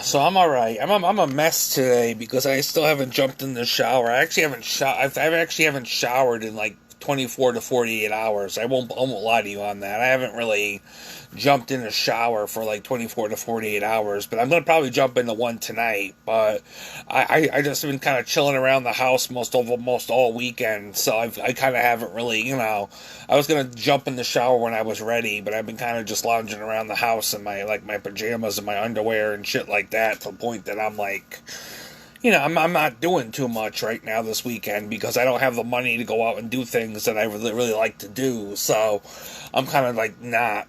So I'm all right. I'm a mess today because I still haven't jumped in the shower. I actually haven't I actually haven't showered in like 24 to 48 hours. I won't lie to you on that. I haven't really jumped in a shower for like 24 to 48 hours, but I'm gonna probably jump into one tonight. But I just been kind of chilling around the house most all weekend, so I kind of haven't really, I was gonna jump in the shower when I was ready, but I've been kind of just lounging around the house in my pajamas and my underwear and shit like that, to the point that I'm like, I'm not doing too much right now this weekend because I don't have the money to go out and do things that I really like to do. So I'm kind of like not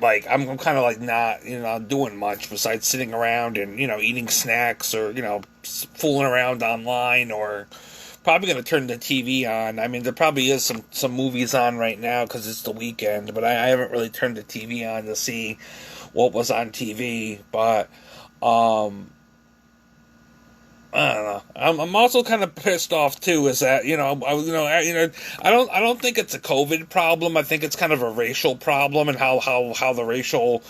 I'm kind of like not doing much besides sitting around and eating snacks or fooling around online, or probably gonna turn the TV on. I mean, there probably is some movies on right now because it's the weekend, but I haven't really turned the TV on to see what was on TV. But um, I don't know. I'm also kind of pissed off too. Is that I don't think it's a COVID problem. I think it's kind of a racial problem, and how the racial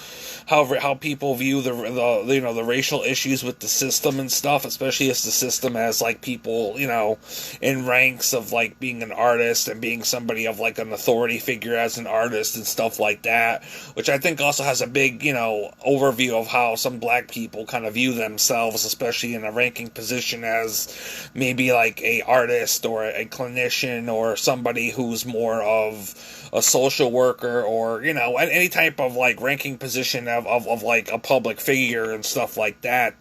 how people view the racial issues with the system and stuff, especially as the system has like people in ranks of like being an artist and being somebody of like an authority figure as an artist and stuff like that, which I think also has a big overview of how some black people kind of view themselves, especially in a ranking position as maybe like a artist or a clinician or somebody who's more of a social worker, or any type of like ranking position of like a public figure and stuff like that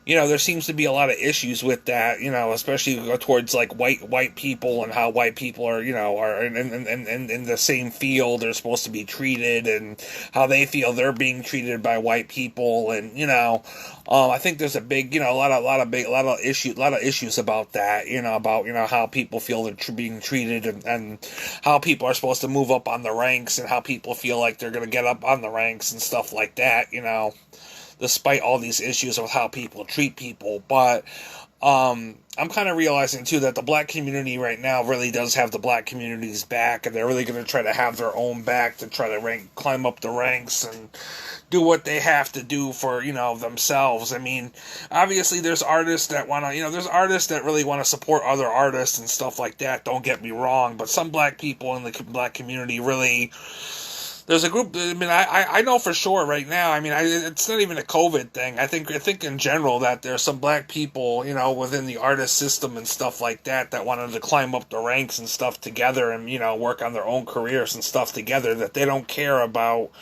there seems to be a lot of issues with that, especially towards like white people, and how white people are, are in the same field they're supposed to be treated, and how they feel they're being treated by white people, and I think there's a big, a lot of issues about that, about how people feel they're being treated, and how people are supposed to move up on the ranks, and how people feel like they're gonna get up on the ranks and stuff like that, despite all these issues with how people treat people. But I'm kind of realizing too that the black community right now really does have the black community's back, and they're really going to try to have their own back to try to climb up the ranks and do what they have to do for themselves. I mean, obviously there's artists that want to there's artists that really want to support other artists and stuff like that. Don't get me wrong, but some black people in the black community really, there's a group. I mean, I know for sure right now. I mean, it's not even a COVID thing. I think in general that there's some black people, within the artist system and stuff like that wanted to climb up the ranks and stuff together, and work on their own careers and stuff together. That they don't care about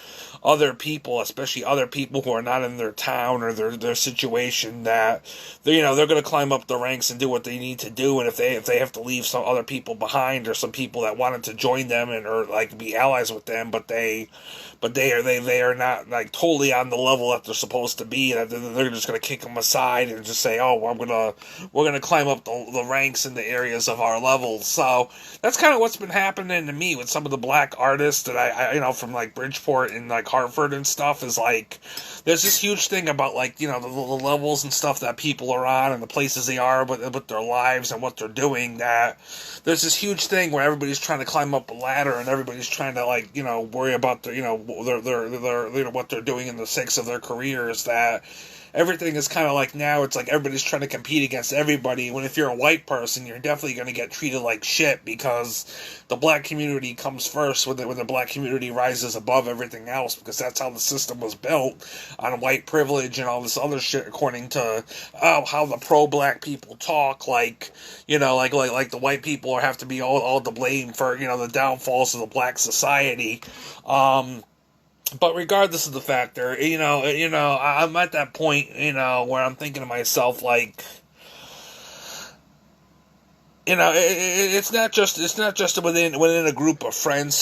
other people, especially other people who are not in their town or their situation. That they're going to climb up the ranks and do what they need to do, and if they have to leave some other people behind, or some people that wanted to join them and or like be allies with them, but they are not like totally on the level that they're supposed to be. That they're just going to kick them aside and just say, "Oh, we're gonna climb up the ranks in the areas of our levels." So that's kind of what's been happening to me with some of the black artists that I from like Bridgeport and like Hartford and stuff. Is like there's this huge thing about like the levels and stuff that people are on and the places they are with their lives and what they're doing. That there's this huge thing where everybody's trying to climb up a ladder, and everybody's trying to like worry about their what they're doing in the sakes of their careers. That everything is kind of like, now it's like everybody's trying to compete against everybody, when if you're a white person, you're definitely going to get treated like shit, because the black community comes first when the black community rises above everything else, because that's how the system was built, on white privilege and all this other shit, according to how the pro-black people talk, like like the white people have to be all to blame for the downfalls of the black society. But regardless of the factor, I'm at that point, where I'm thinking to myself, like, it's not just within a group of a friends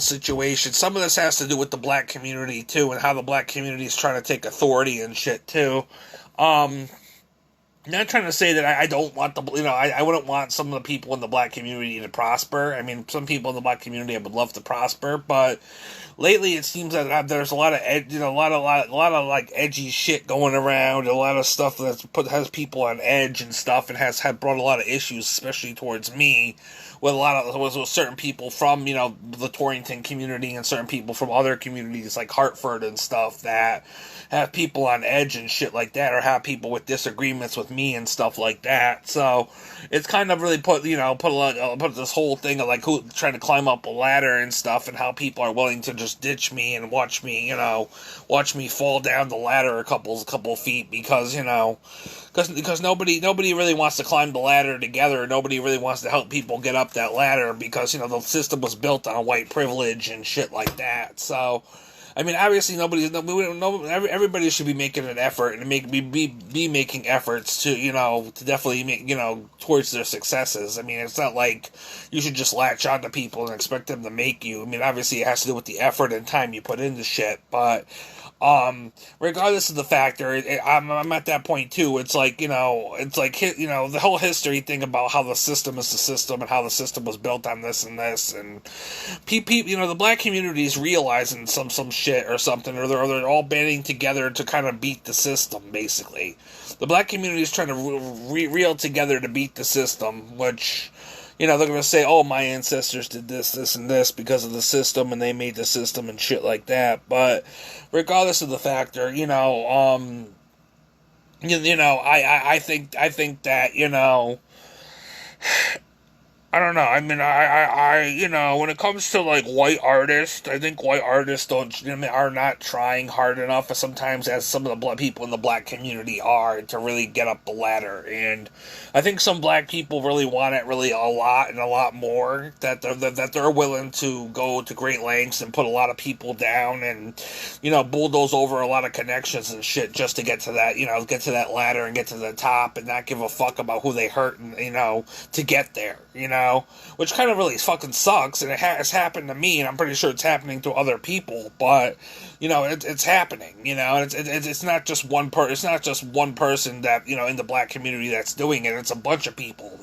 situation. Some of this has to do with the black community too, and how the black community is trying to take authority and shit too. Um, not trying to say that I don't want I wouldn't want some of the people in the black community to prosper. I mean, some people in the black community I would love to prosper, but lately it seems that there's a lot of a lot of like edgy shit going around, a lot of stuff has people on edge and stuff, and has had brought a lot of issues, especially towards me, with with certain people from the Torrington community and certain people from other communities like Hartford and stuff that have people on edge and shit like that, or have people with disagreements with me and stuff like that. So it's kind of really put this whole thing of like who trying to climb up a ladder and stuff, and how people are willing to just ditch me and watch me fall down the ladder a couple feet because nobody really wants to climb the ladder together. Nobody really wants to help people get up that ladder because the system was built on white privilege and shit like that. So I mean, obviously, everybody should be making an effort and be making efforts to definitely make, towards their successes. I mean, it's not like you should just latch on to people and expect them to make you. I mean, obviously, it has to do with the effort and time you put into shit, but regardless of the factor, I'm at that point too. It's like, the whole history thing about how the system is the system and how the system was built on this and this, and people, the black community is realizing some shit or something, or they're all banding together to kind of beat the system, basically. The black community is trying to reel together to beat the system, which, they're going to say, oh, my ancestors did this, and this because of the system, and they made the system and shit like that. But regardless of the factor, I think that, I don't know. I mean, when it comes to like white artists, I think white artists are not trying hard enough sometimes, as some of the black people in the black community are, to really get up the ladder. And I think some black people really want it really a lot and a lot more, that they're willing to go to great lengths and put a lot of people down and bulldoze over a lot of connections and shit just to get to that get to that ladder and get to the top, and not give a fuck about who they hurt and to get there. Which kind of really fucking sucks, and it has happened to me, and I'm pretty sure it's happening to other people, but, it's happening, it's not just one it's not just one person that, in the black community that's doing it, it's a bunch of people,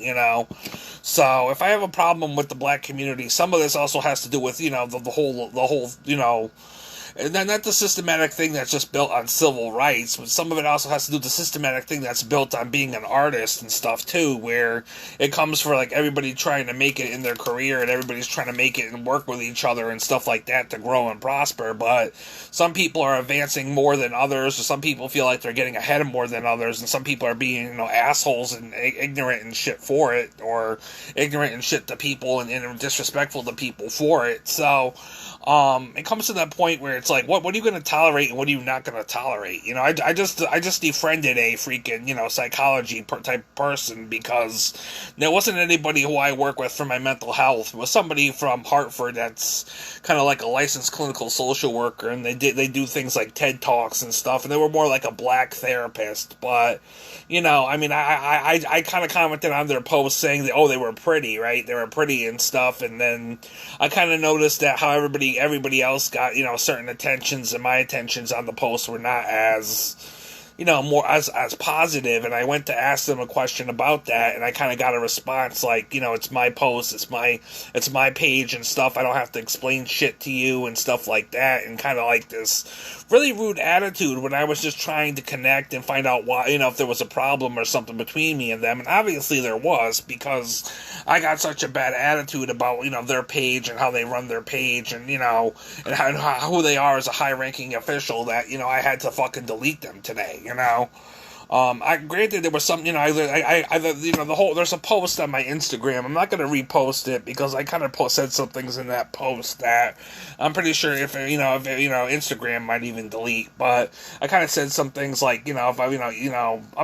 so if I have a problem with the black community, some of this also has to do with, the whole, and then not the systematic thing that's just built on civil rights, but some of it also has to do with the systematic thing that's built on being an artist and stuff too, where it comes for like everybody trying to make it in their career and everybody's trying to make it and work with each other and stuff like that to grow and prosper. But some people are advancing more than others, or some people feel like they're getting ahead of more than others, and some people are being assholes and ignorant and shit for it, or ignorant and shit to people and disrespectful to people for it. So it comes to that point where it's like, what are you going to tolerate and what are you not going to tolerate? I just defriended a freaking, psychology type person because there wasn't anybody who I work with for my mental health. It was somebody from Hartford that's kind of like a licensed clinical social worker, and they do things like TED Talks and stuff, and they were more like a black therapist. But, I kind of commented on their post saying that, they were pretty, right? They were pretty and stuff, and then I kind of noticed that how everybody else got, certain attentions, and my attentions on the post were not as, more as positive, and I went to ask them a question about that, and I kind of got a response like, it's my post, it's my page and stuff, I don't have to explain shit to you and stuff like that, and kind of like this really rude attitude when I was just trying to connect and find out why, if there was a problem or something between me and them, and obviously there was, because I got such a bad attitude about, their page and how they run their page, and, and how who they are as a high-ranking official that, I had to fucking delete them today, I granted there was some, there's a post on my Instagram. I'm not going to repost it because I kind of said some things in that post that I'm pretty sure if Instagram might even delete, but I kind of said some things like, I'm not even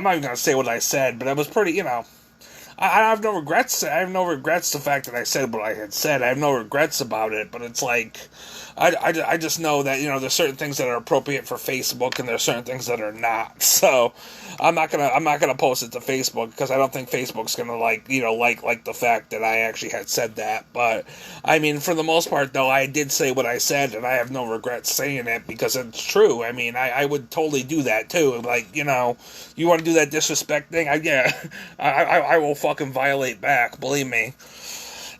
going to say what I said, but it was pretty, I have no regrets. I have no regrets the fact that I said what I had said. I have no regrets about it, but it's like, I just know that, there's certain things that are appropriate for Facebook and there's certain things that are not. So I'm not gonna post it to Facebook because I don't think Facebook's gonna like the fact that I actually had said that. But I mean, for the most part though, I did say what I said and I have no regrets saying it because it's true. I mean, I would totally do that too. Like, you want to do that disrespect thing? I will fucking violate back, believe me.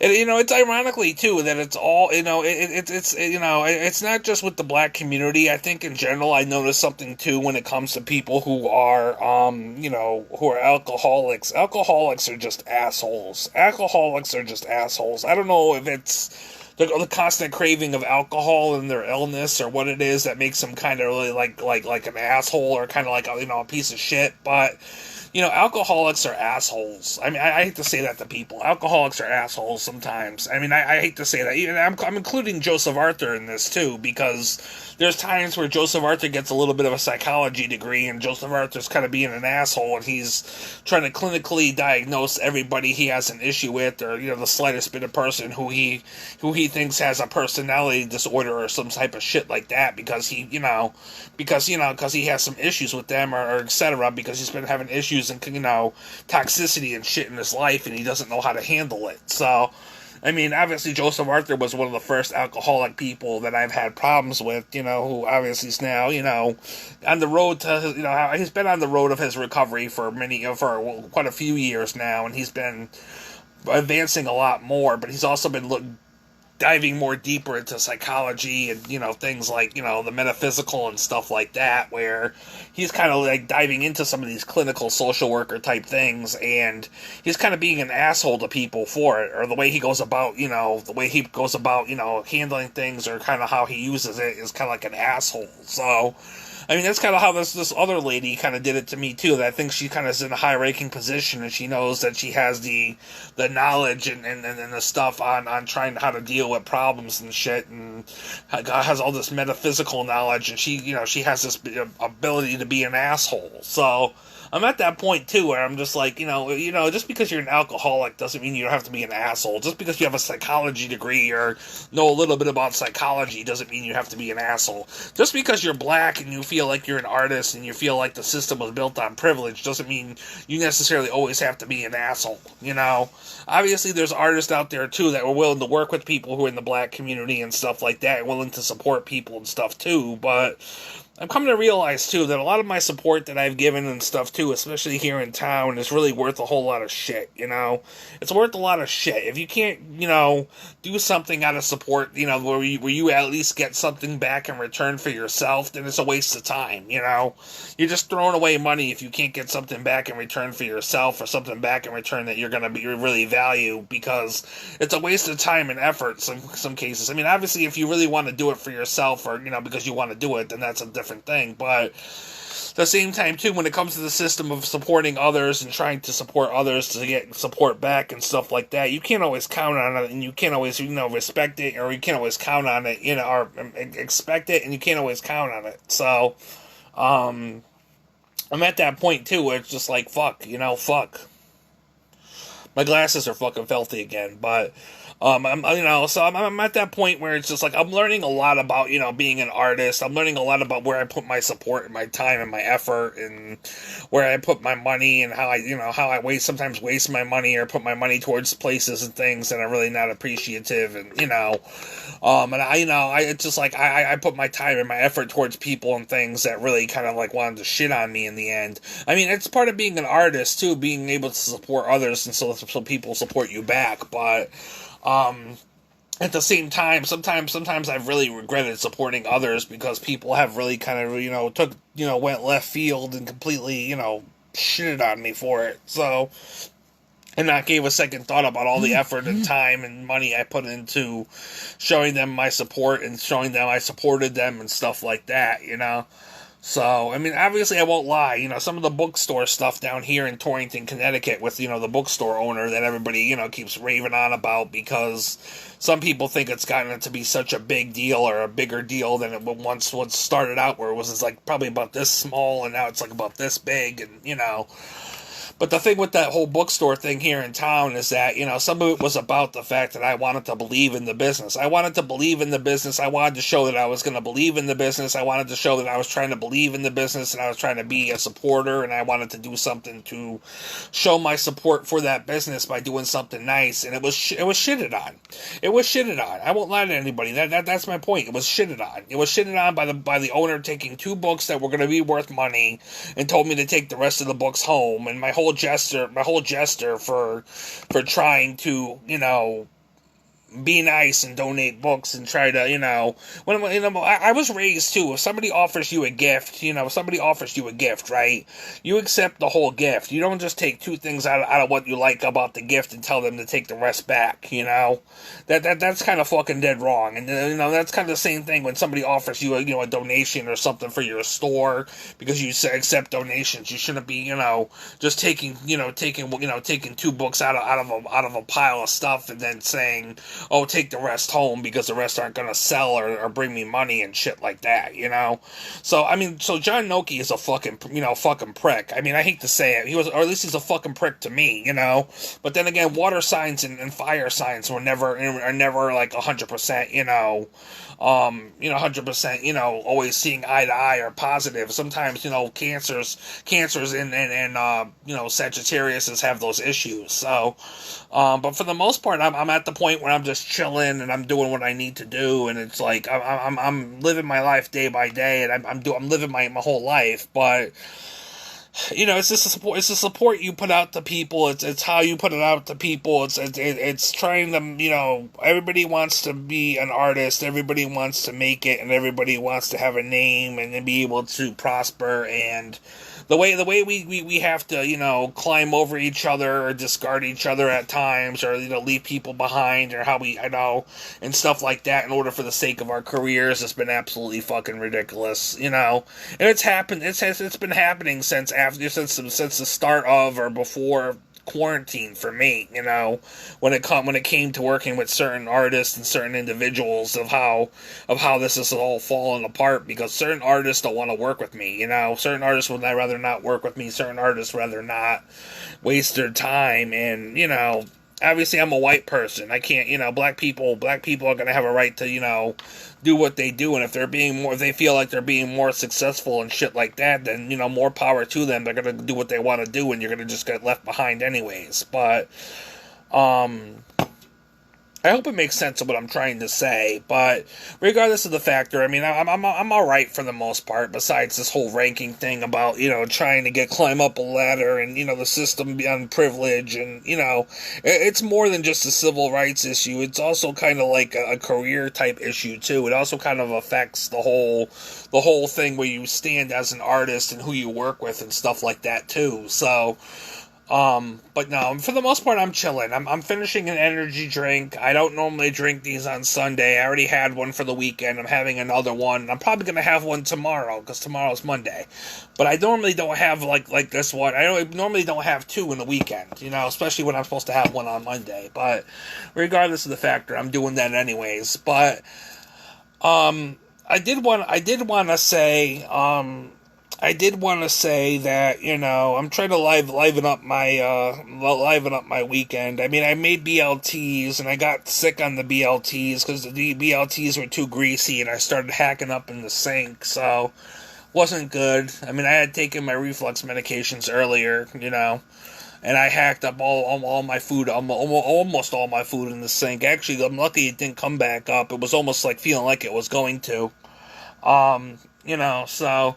And, it's ironically too that it's all, it's not just with the black community. I think in general, I noticed something too when it comes to people who are, who are alcoholics. Alcoholics are just assholes. Alcoholics are just assholes. I don't know if it's the constant craving of alcohol and their illness or what it is that makes them kind of really like an asshole or kind of like a piece of shit, but alcoholics are assholes. I mean, I hate to say that to people. Alcoholics are assholes sometimes. I mean, I hate to say that. Even I'm including Joseph Arthur in this too, because there's times where Joseph Arthur gets a little bit of a psychology degree, and Joseph Arthur's kind of being an asshole, and he's trying to clinically diagnose everybody he has an issue with, or the slightest bit of person who he thinks has a personality disorder or some type of shit like that, because he has some issues with them or etc. Because he's been having issues and toxicity and shit in his life, and he doesn't know how to handle it. So, I mean, obviously Joseph Arthur was one of the first alcoholic people that I've had problems with, who obviously is now, on the road to, he's been on the road of his recovery for quite a few years now, and he's been advancing a lot more, but he's also been diving more deeper into psychology and, things like, the metaphysical and stuff like that, where he's kind of like diving into some of these clinical social worker type things, and he's kind of being an asshole to people for it, or the way he goes about, handling things, or kind of how he uses it is kind of like an asshole. So, I mean, that's kind of how this other lady kind of did it to me, too. That I think she kind of is in a high-ranking position, and she knows that she has the knowledge and the stuff on trying how to deal with problems and shit, and has all this metaphysical knowledge, and she has this ability to be an asshole. So I'm at that point, too, where I'm just like, just because you're an alcoholic doesn't mean you don't have to be an asshole. Just because you have a psychology degree or know a little bit about psychology doesn't mean you have to be an asshole. Just because you're black and you feel like you're an artist and you feel like the system was built on privilege doesn't mean you necessarily always have to be an asshole, Obviously, there's artists out there, too, that were willing to work with people who are in the black community and stuff like that, willing to support people and stuff, too, but I'm coming to realize, too, that a lot of my support that I've given and stuff, too, especially here in town, is really worth a whole lot of shit, It's worth a lot of shit. If you can't, do something out of support, where you at least get something back in return for yourself, then it's a waste of time, You're just throwing away money if you can't get something back in return for yourself, or something back in return that you're going to really value, because it's a waste of time and effort in some cases. I mean, obviously, if you really want to do it for yourself, or, because you want to do it, then that's a different thing, but at the same time too, when it comes to the system of supporting others and trying to support others to get support back and stuff like that, you can't always count on it, and you can't always respect it, or you can't always count on it, or expect it, and you can't always count on it. So I'm at that point too where it's just like fuck. My glasses are fucking filthy again, but I'm at that point where it's just like I'm learning a lot about, being an artist. I'm learning a lot about where I put my support and my time and my effort, and where I put my money, and how I sometimes waste my money, or put my money towards places and things that are really not appreciative, and it's just like I put my time and my effort towards people and things that really kind of like wanted to shit on me in the end. I mean, it's part of being an artist too, being able to support others, and so people support you back, but at the same time, sometimes I've really regretted supporting others because people have really kind of, went left field and completely, shitted on me for it. So, and not gave a second thought about all the effort and time and money I put into showing them my support and showing them I supported them and stuff like that, So, I mean, obviously I won't lie, some of the bookstore stuff down here in Torrington, Connecticut with, the bookstore owner that everybody, keeps raving on about, because some people think it's gotten it to be such a big deal, or a bigger deal than it once started out, where it was like probably about this small, and now it's like about this big, and, But the thing with that whole bookstore thing here in town is that, some of it was about the fact that I wanted to believe in the business. I wanted to believe in the business. I wanted to show that I was going to believe in the business. I wanted to show that I was trying to believe in the business and I was trying to be a supporter, and I wanted to do something to show my support for that business by doing something nice. And it was shitted on. It was shitted on. I won't lie to anybody. That's my point. It was shitted on. It was shitted on by the owner taking 2 books that were going to be worth money and told me to take the rest of the books home, and my whole gesture for trying to, be nice and donate books and try to, I was raised too. If somebody offers you a gift, right? You accept the whole gift. You don't just take 2 things out of what you like about the gift and tell them to take the rest back, That's kind of fucking dead wrong. And, that's kind of the same thing when somebody offers you a donation or something for your store because you accept donations. You shouldn't be, just taking 2 books out of a pile of stuff and then saying, oh, take the rest home because the rest aren't going to sell or bring me money and shit like that, So, John Noki is a fucking prick. I mean, I hate to say it. Or at least he's a fucking prick to me, But then again, water signs and fire signs are never like 100%, 100%, always seeing eye to eye or positive. Sometimes, cancers and Sagittarius have those issues. So, but for the most part, I'm at the point where I'm just chilling and I'm doing what I need to do, and it's like I'm living my life day by day, and I'm living my whole life, but. It's just it's the support you put out to people. It's how you put it out to people. It's trying to, everybody wants to be an artist. Everybody wants to make it, and everybody wants to have a name and be able to prosper. And the way we have to, climb over each other or discard each other at times, or leave people behind, or how and stuff like that in order for the sake of our careers, has been absolutely fucking ridiculous, And it's happened. It's been happening since the start of or before quarantine for me, when it came to working with certain artists and certain individuals, of how this is all falling apart, because certain artists don't want to work with me, certain artists would rather not work with me, certain artists rather not waste their time, and obviously I'm a white person. I can't, black people are going to have a right to, do what they do, and if they feel like they're being more successful and shit like that, then, more power to them. They're going to do what they want to do, and you're going to just get left behind anyways. But, I hope it makes sense of what I'm trying to say, but regardless of the factor, I mean, I'm all right for the most part, besides this whole ranking thing about, trying to climb up a ladder and, the system beyond privilege, and, it's more than just a civil rights issue. It's also kind of like a career type issue, too. It also kind of affects the whole thing where you stand as an artist and who you work with and stuff like that, too. So, but no, for the most part, I'm chilling. I'm finishing an energy drink. I don't normally drink these on Sunday. I already had one for the weekend. I'm having another one. I'm probably going to have one tomorrow, because tomorrow's Monday. But I normally don't have, like this one. I normally don't have 2 in the weekend, especially when I'm supposed to have one on Monday. But regardless of the factor, I'm doing that anyways. But, I did want to say, that, I'm trying to liven up my weekend. I mean, I made BLTs, and I got sick on the BLTs because the BLTs were too greasy, and I started hacking up in the sink, so wasn't good. I mean, I had taken my reflux medications earlier, and I hacked up all my food, almost all my food in the sink. Actually, I'm lucky it didn't come back up. It was almost like feeling like it was going to. So...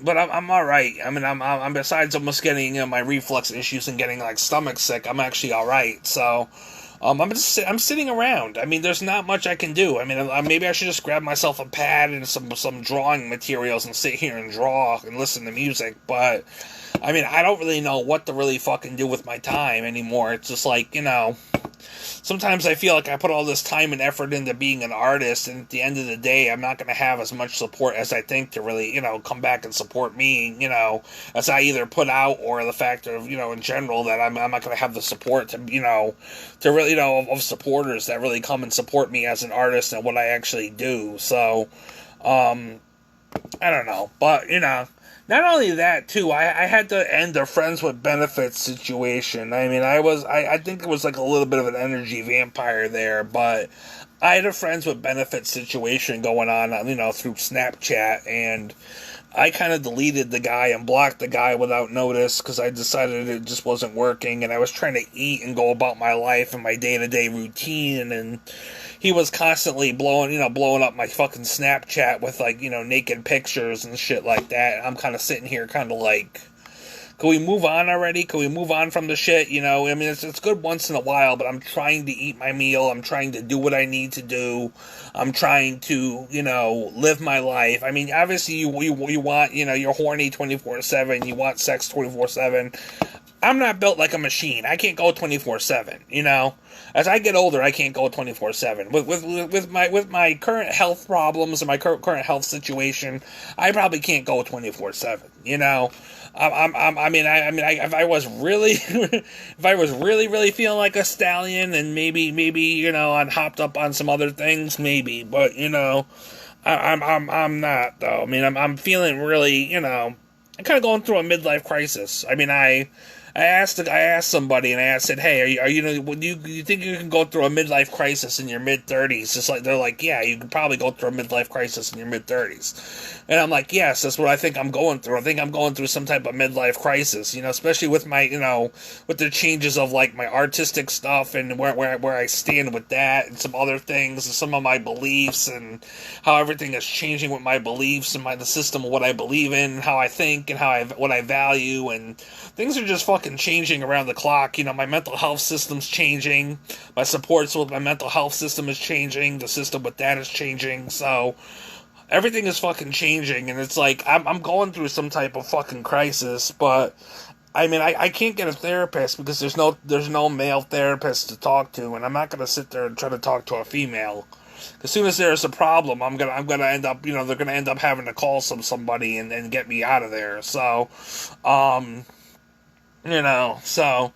but I'm all right. I mean, I'm besides almost getting my reflux issues and getting like stomach sick, I'm actually all right. So, I'm sitting around. I mean, there's not much I can do. I mean, maybe I should just grab myself a pad and some drawing materials and sit here and draw and listen to music. But I mean, I don't really know what to really fucking do with my time anymore. It's just like, sometimes I feel like I put all this time and effort into being an artist, and at the end of the day, I'm not going to have as much support as I think to really, come back and support me, as I either put out, or the fact of, in general, that I'm not going to have the support to really, of supporters that really come and support me as an artist and what I actually do. So, I don't know, but not only that too. I had to end a friends with benefits situation. I mean, I think it was like a little bit of an energy vampire there, but I had a friends with benefits situation going on, through Snapchat, and I kind of deleted the guy and blocked the guy without notice because I decided it just wasn't working, and I was trying to eat and go about my life and my day to day routine, and he was constantly blowing up my fucking Snapchat with naked pictures and shit like that. And I'm kind of sitting here, kind of like, can we move on already? Can we move on from the shit? I mean, it's good once in a while, but I'm trying to eat my meal. I'm trying to do what I need to do. I'm trying to, live my life. I mean, obviously, you want, you're horny 24/7. You want sex 24/7. I'm not built like a machine. I can't go 24/7. As I get older, I can't go 24/7. With my current health problems and my current health situation, I probably can't go 24/7. If I was really, if I was really feeling like a stallion, and maybe I'm hopped up on some other things, maybe, but I'm not though. I mean, I'm feeling really, I'm kind of going through a midlife crisis. I mean, I asked somebody, and I said, "Hey, are you think you can go through a midlife crisis in your mid-30s?" Just like they're like, "Yeah, you can probably go through a midlife crisis in your mid-30s," and I'm like, "Yes, that's what I think I'm going through. I think I'm going through some type of midlife crisis, especially with my, with the changes of like my artistic stuff and where I stand with that, and some other things, and some of my beliefs, and how everything is changing with my beliefs and the system of what I believe in, and how I think, and what I value, and things are just fucking changing around the clock. My mental health system's changing. My supports with my mental health system is changing. The system with that is changing. So everything is fucking changing, and it's like I'm going through some type of fucking crisis. But I mean, I can't get a therapist because there's no male therapist to talk to, and I'm not gonna sit there and try to talk to a female. As soon as there's a problem, I'm gonna end up, they're gonna end up having to call somebody and get me out of there. So, so,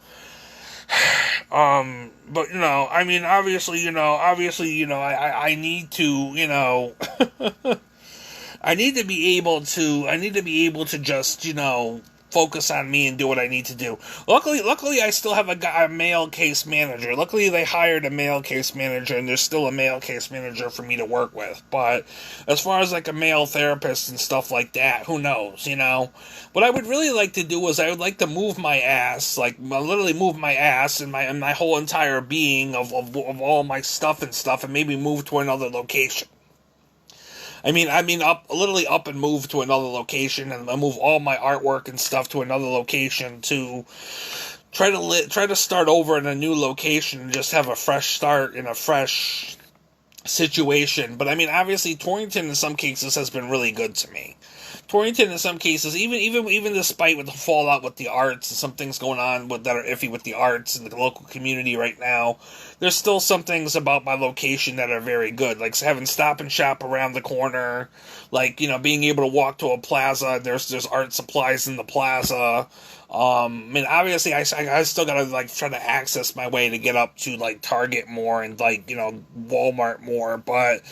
but I mean, I need to, I need to be able to just, focus on me and do what I need to do. Luckily, I still have a male case manager. Luckily, they hired a male case manager, and there's still a male case manager for me to work with. But as far as like a male therapist and stuff like that, who knows? What I would really like to do is I would like to move my ass, like literally move my ass and my whole entire being of all my stuff, and maybe move to another location. Literally up and move to another location, and move all my artwork and stuff to another location to try to start over in a new location and just have a fresh start in a fresh situation. But I mean, obviously, Torrington in some cases has been really good to me. Torrington in some cases, even despite with the fallout with the arts and some things going on that are iffy with the arts and the local community right now, there's still some things about my location that are very good, like having Stop and Shop around the corner, like being able to walk to a plaza. There's art supplies in the plaza. Obviously, I still gotta try to access my way to get up to Target more and Walmart more. But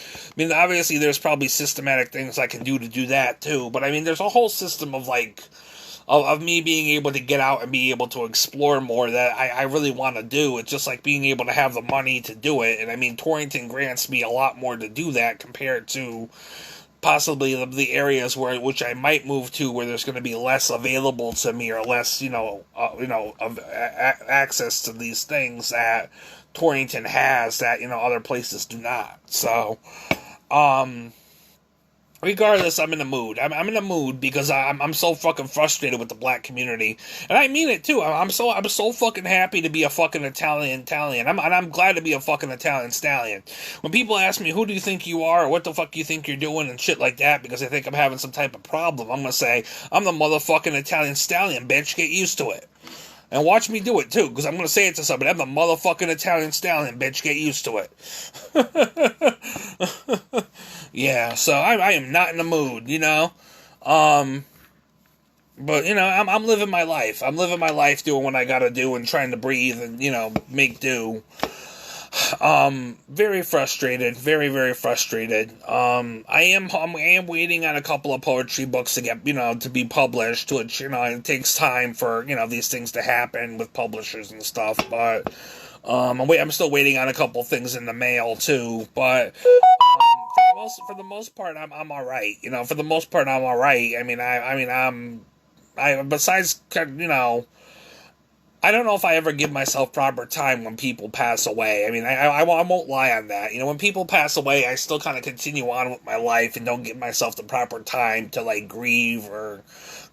obviously, there's probably systematic things I can do to do that too. But there's a whole system of of me being able to get out and be able to explore more that I really want to do. It's just being able to have the money to do it. And Torrington grants me a lot more to do that compared to possibly the areas which I might move to, where there's going to be less available to me, or less access to these things that Torrington has that other places do not. So regardless, I'm in a mood. I'm in a mood because I'm so fucking frustrated with the black community, and I mean it too. I'm so fucking happy to be a fucking Italian. I'm glad to be a fucking Italian stallion. When people ask me, who do you think you are, or what the fuck you think you're doing, and shit like that, because they think I'm having some type of problem, I'm gonna say, I'm the motherfucking Italian stallion, bitch. Get used to it. And watch me do it too, because I'm gonna say it to somebody. I'm the motherfucking Italian stallion, bitch. Get used to it. Yeah, so I am not in the mood, But I'm living my life. I'm living my life doing what I gotta do and trying to breathe and make do. Very frustrated, very, very frustrated. I am waiting on a couple of poetry books to get, to be published, which, it takes time for, these things to happen with publishers and stuff, but, I'm still waiting on a couple things in the mail, too, but, for the most part, I'm alright, for the most part, I'm alright. Besides, I don't know if I ever give myself proper time when people pass away. I won't lie on that. When people pass away, I still kind of continue on with my life and don't give myself the proper time to, like, grieve or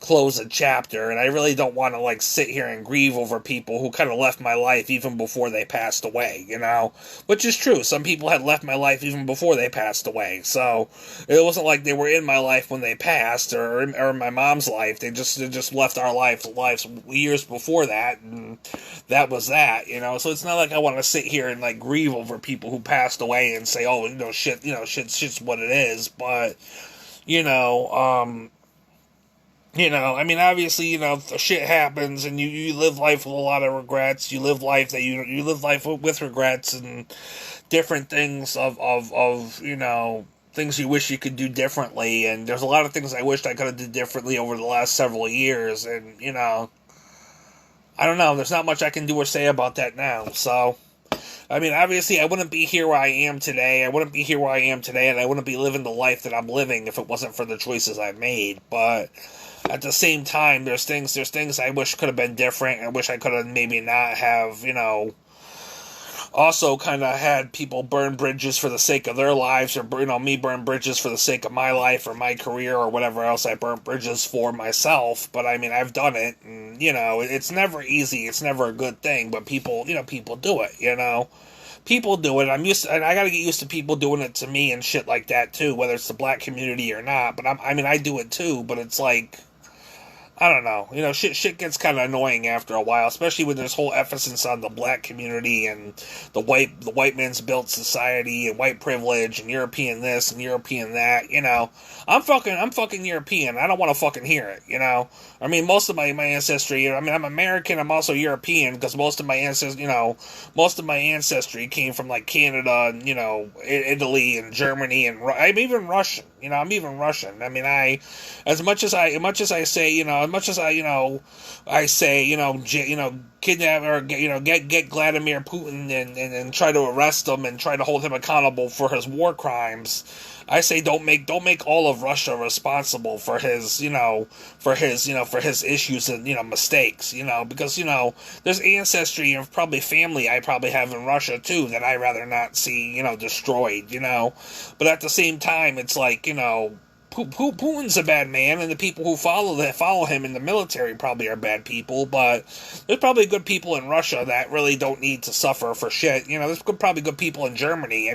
close a chapter. And I really don't want to, like, sit here and grieve over people who kind of left my life even before they passed away, Which is true. Some people had left my life even before they passed away. So it wasn't like they were in my life when they passed or in my mom's life. They just left our lives years before that. And that was that, So it's not like I want to sit here and, like, grieve over people who passed away and say, oh, shit's what it is. But, obviously, shit happens, and you live life with a lot of regrets. You live life with regrets and different things of things you wish you could do differently. And there's a lot of things I wished I could have did differently over the last several years, and I don't know. There's not much I can do or say about that now. So, obviously, I wouldn't be here where I am today. And I wouldn't be living the life that I'm living if it wasn't for the choices I've made. But at the same time, there's things I wish could have been different. I wish I could have maybe not have, also kind of had people burn bridges for the sake of their lives, or me burn bridges for the sake of my life or my career or whatever else I burn bridges for myself. But I've done it, and it's never easy, it's never a good thing, but people do it. People do it. And I gotta get used to people doing it to me and shit like that too, whether it's the black community or not. But I do it too, but it's like, I don't know. Shit gets kind of annoying after a while, especially when there's whole emphasis on the black community and the white man's built society and white privilege and European this and European that. I'm fucking European. I don't want to fucking hear it. Most of my ancestry. I'm American. I'm also European because most of my ancestry came from, like, Canada and Italy and Germany, and I'm even Russian. I'm even Russian. As much as I say, kidnap or get Vladimir Putin and try to arrest him and try to hold him accountable for his war crimes. I say don't make all of Russia responsible for his issues and mistakes, because there's ancestry and probably family I probably have in Russia too that I rather not see destroyed, but at the same time it's like Putin's a bad man, and the people who follow him in the military probably are bad people. But there's probably good people in Russia that really don't need to suffer for shit. There's probably good people in Germany.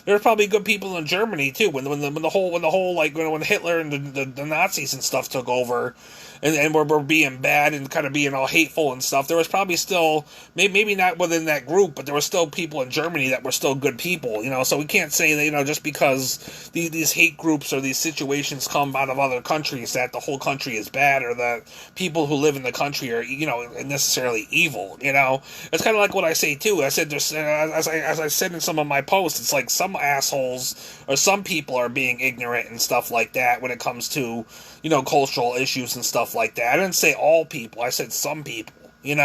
There's probably good people in Germany too. When Hitler and the Nazis and stuff took over, and were being bad and kind of being all hateful and stuff, there was probably still, maybe not within that group, but there were still people in Germany that were still good people, So we can't say that, just because these hate groups or these situations come out of other countries that the whole country is bad, or that people who live in the country are, necessarily evil, It's kind of like what I say too. I said, as I said in some of my posts, it's like some assholes or some people are being ignorant and stuff like that when it comes to, cultural issues and stuff like that. I didn't say all people, I said some people. And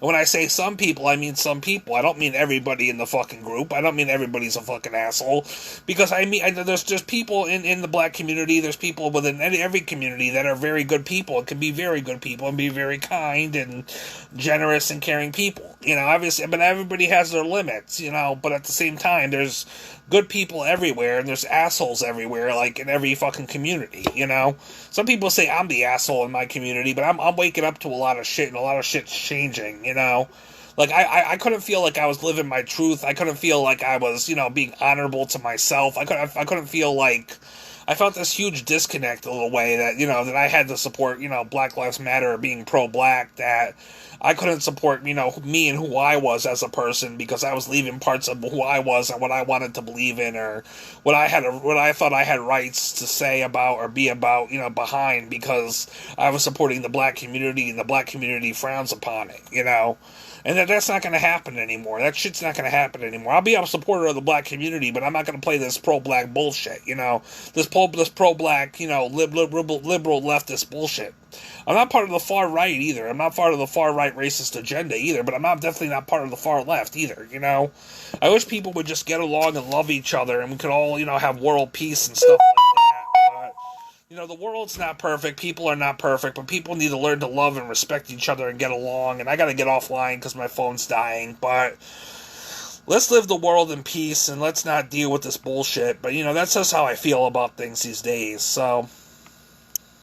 when I say some people, I mean some people. I don't mean everybody in the fucking group. I don't mean everybody's a fucking asshole. Because there's just people in the black community, there's people within every community that are very good people, and can be very good people, and be very kind and generous and caring people. Obviously, but everybody has their limits, but at the same time, there's good people everywhere, and there's assholes everywhere, like in every fucking community, Some people say I'm the asshole in my community, but I'm waking up to a lot of shit, and a lot of shit's changing, Like, I couldn't feel like I was living my truth. I couldn't feel like I was, being honorable to myself. I couldn't feel like... I felt this huge disconnect a little way that, that I had to support, Black Lives Matter, being pro-black, that I couldn't support, me and who I was as a person, because I was leaving parts of who I was and what I wanted to believe in, or what I thought I had rights to say about or be about, behind, because I was supporting the black community, and the black community frowns upon it, And that's not going to happen anymore. That shit's not going to happen anymore. I'll be a supporter of the black community, but I'm not going to play this pro-black bullshit, This pro-black, liberal leftist bullshit. I'm not part of the far right either. I'm not part of the far right racist agenda either, but I'm definitely not part of the far left either, I wish people would just get along and love each other, and we could all, have world peace and stuff like that. But, the world's not perfect, people are not perfect, but people need to learn to love and respect each other and get along, and I gotta get offline because my phone's dying, but let's live the world in peace, and let's not deal with this bullshit. But, that's just how I feel about things these days, so